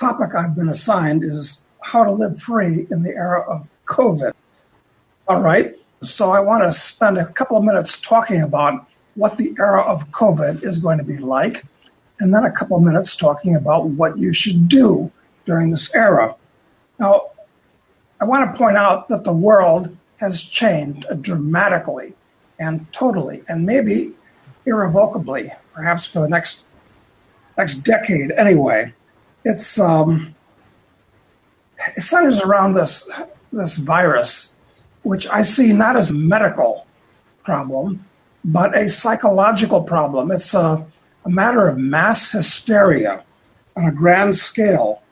topic I've been assigned is how to live free in the era of COVID. All right, so I want to spend a couple of minutes talking about what the era of COVID is going to be like, and then a couple of minutes talking about what you should do during this era. Now, I want to point out that the world has changed dramatically and totally, and maybe irrevocably, perhaps for the next decade anyway. It centers around this virus, which I see not as a medical problem, but a psychological problem. It's a matter of mass hysteria on a grand scale.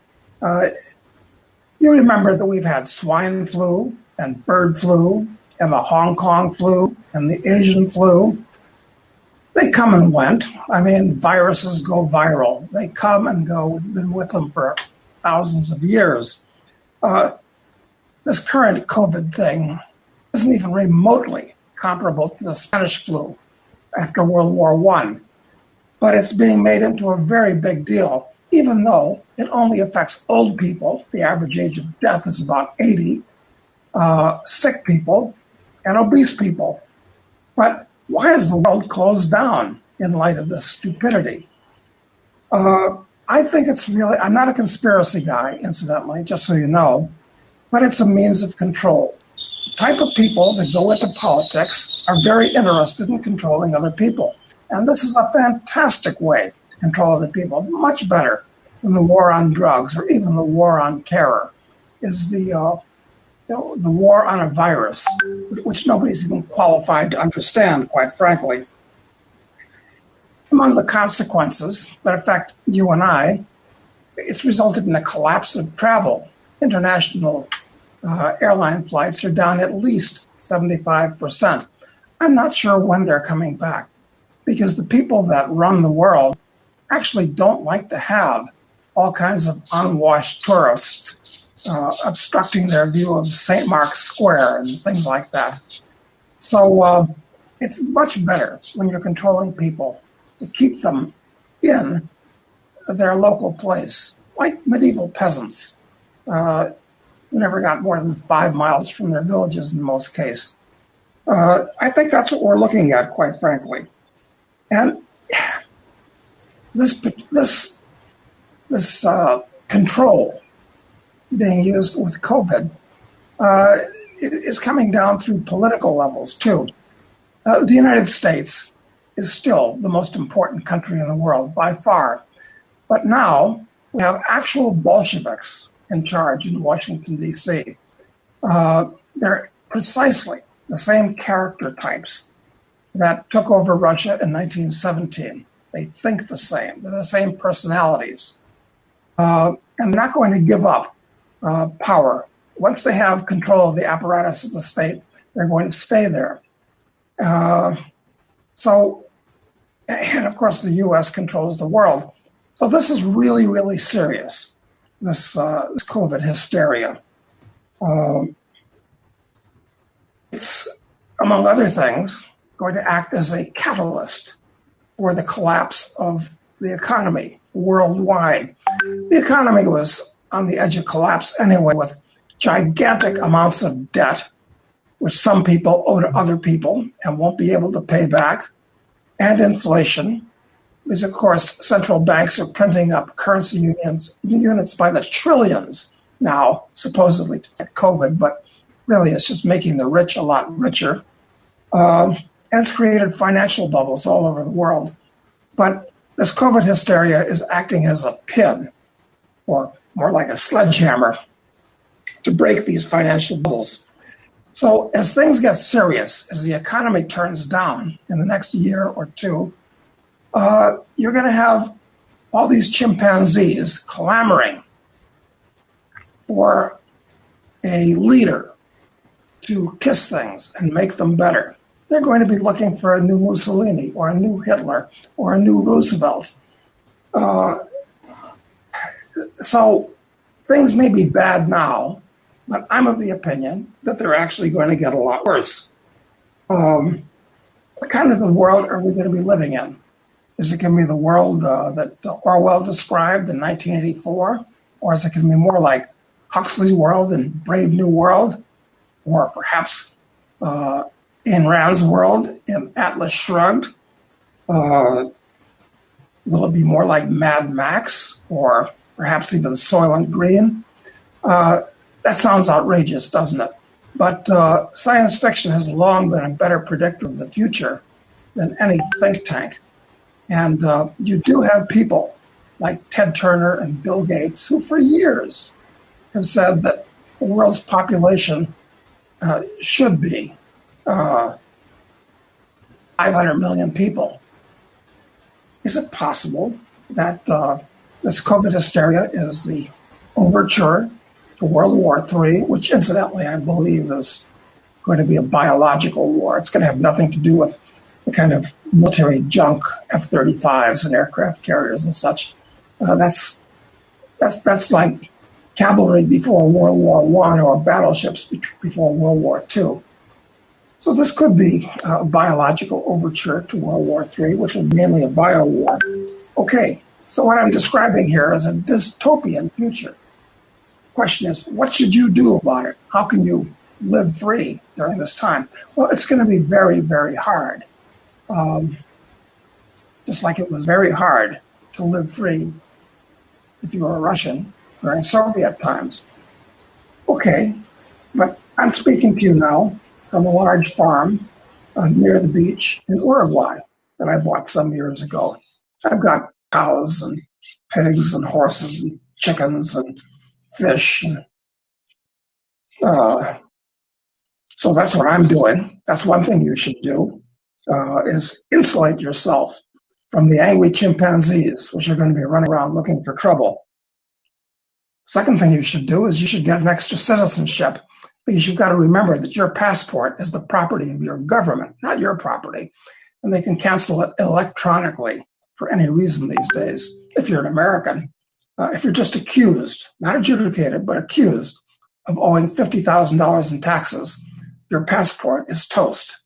You remember that we've had swine flu and bird flu and the Hong Kong flu and the Asian flu. They come and went. I mean, viruses go viral. They come and go. We've been with them for thousands of years. This current COVID thing isn't even remotely comparable to the Spanish flu after World War I. But it's being made into a very big deal, even though it only affects old people. The average age of death is about 80, sick people, and obese people. But why is the world closed down in light of this stupidity? I think it's really, I'm not a conspiracy guy, incidentally, just so you know, but it's a means of control. The type of people that go into politics are very interested in controlling other people. And this is a fantastic way to control other people, much better than the war on drugs or even the war on terror, is the war on a virus, which nobody's even qualified to understand, quite frankly. Among the consequences that affect you and I, it's resulted in a collapse of travel. International airline flights are down at least 75%. I'm not sure when they're coming back, because the people that run the world actually don't like to have all kinds of unwashed tourists obstructing their view of St. Mark's Square and things like that. So it's much better when you're controlling people to keep them in their local place, like medieval peasants who never got more than 5 miles from their villages in most cases. I think that's what we're looking at, quite frankly. And this control being used with COVID is coming down through political levels, too. The United States is still the most important country in the world, by far. But now we have actual Bolsheviks in charge in Washington, D.C. They're precisely the same character types that took over Russia in 1917. They think the same. They're the same personalities. And they're not going to give up power. Once they have control of the apparatus of the state, they're going to stay there. And of course, the U.S. controls the world. So this is really, really serious, this COVID hysteria. It's, among other things, going to act as a catalyst for the collapse of the economy worldwide. The economy was on the edge of collapse anyway, with gigantic amounts of debt, which some people owe to other people and won't be able to pay back, and inflation, because of course central banks are printing up currency units by the trillions now, supposedly to fight COVID, but really it's just making the rich a lot richer. And it's created financial bubbles all over the world. But this COVID hysteria is acting as a pin, or more like a sledgehammer, to break these financial bubbles. So as things get serious, as the economy turns down in the next year or two, you're going to have all these chimpanzees clamoring for a leader to kiss things and make them better. They're going to be looking for a new Mussolini or a new Hitler or a new Roosevelt. So things may be bad now, but I'm of the opinion that they're actually going to get a lot worse. What kind of the world are we going to be living in? Is it going to be the world that Orwell described in 1984, or is it going to be more like Huxley's World and Brave New World, or perhaps Ayn Rand's world in Atlas Shrugged? Will it be more like Mad Max, or perhaps even Soylent Green? That sounds outrageous, doesn't it? But science fiction has long been a better predictor of the future than any think tank. And you do have people like Ted Turner and Bill Gates who for years have said that the world's population should be 500 million people. Is it possible that this COVID hysteria is the overture to World War III, which incidentally I believe is going to be a biological war? It's going to have nothing to do with the kind of military junk, F-35s and aircraft carriers and such. That's like cavalry before World War I or battleships before World War II. So this could be a biological overture to World War III, which is mainly a bio war. Okay, so what I'm describing here is a dystopian future. The question is, what should you do about it? How can you live free during this time? Well, it's going to be very, very hard. Just like it was very hard to live free if you were a Russian during Soviet times. Okay, but I'm speaking to you now from a large farm near the beach in Uruguay that I bought some years ago. I've got cows and pigs and horses and chickens and fish. And, so that's what I'm doing. That's one thing you should do, is insulate yourself from the angry chimpanzees, which are going to be running around looking for trouble. Second thing you should do is you should get an extra citizenship, because you've got to remember that your passport is the property of your government, not your property. And they can cancel it electronically for any reason these days. If you're an American, if you're just accused, not adjudicated, but accused of owing $50,000 in taxes, your passport is toast.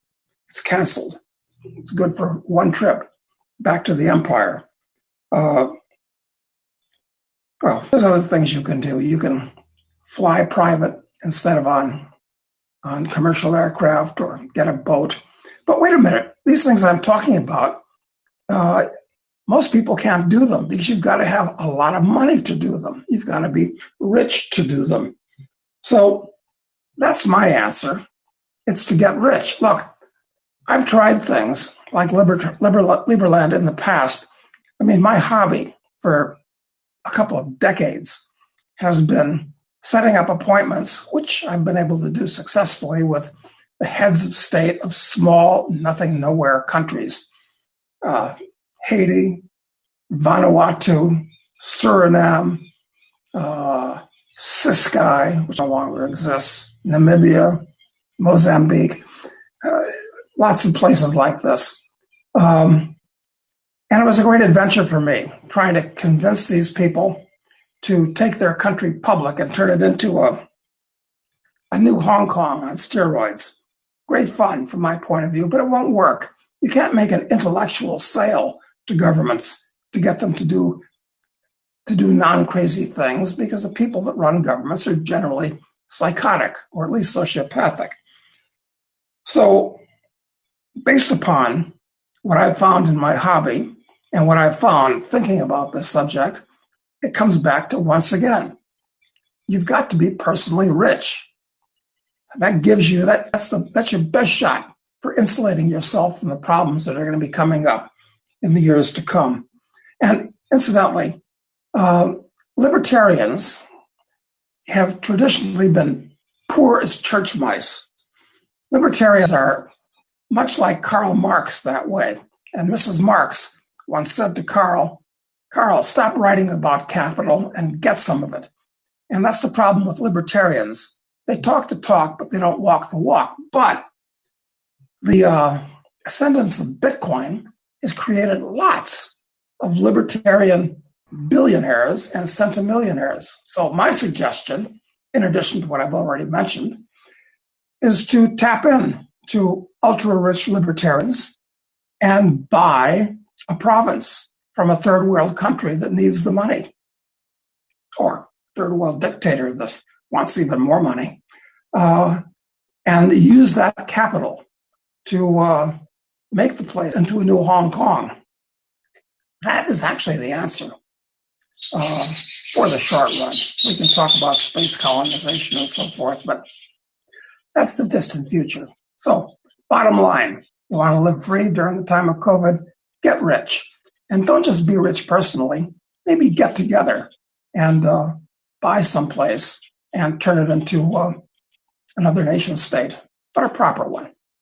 It's canceled. It's good for one trip back to the empire. Well, there's other things you can do. You can fly private instead of on commercial aircraft, or get a boat. But wait a minute, these things I'm talking about, most people can't do them because you've got to have a lot of money to do them. You've got to be rich to do them. So that's my answer. It's to get rich. Look, I've tried things like Liberland in the past. I mean, my hobby for a couple of decades has been setting up appointments, which I've been able to do successfully with the heads of state of small, nothing, nowhere countries. Haiti, Vanuatu, Suriname, Siskai, which no longer exists, Namibia, Mozambique, lots of places like this. And it was a great adventure for me, trying to convince these people to take their country public and turn it into a new Hong Kong on steroids. Great fun from my point of view, but it won't work. You can't make an intellectual sale to governments to get them to do non-crazy things, because the people that run governments are generally psychotic, or at least sociopathic. So based upon what I've found in my hobby and what I've found thinking about this subject, it comes back to, once again, you've got to be personally rich. That gives you, that's your best shot for insulating yourself from the problems that are going to be coming up in the years to come. And incidentally, libertarians have traditionally been poor as church mice. Libertarians are much like Karl Marx that way. And Mrs. Marx once said to Karl, stop writing about capital and get some of it. And that's the problem with libertarians. They talk the talk, but they don't walk the walk. But the ascendance of Bitcoin has created lots of libertarian billionaires and centimillionaires. So my suggestion, in addition to what I've already mentioned, is to tap in to ultra-rich libertarians and buy a province from a third world country that needs the money. Or third world dictator that wants even more money, and use that capital to make the place into a new Hong Kong. That is actually the answer for the short run. We can talk about space colonization and so forth, but that's the distant future. So, bottom line, you want to live free during the time of COVID, get rich. And don't just be rich personally, maybe get together and buy someplace and turn it into another nation state, but a proper one.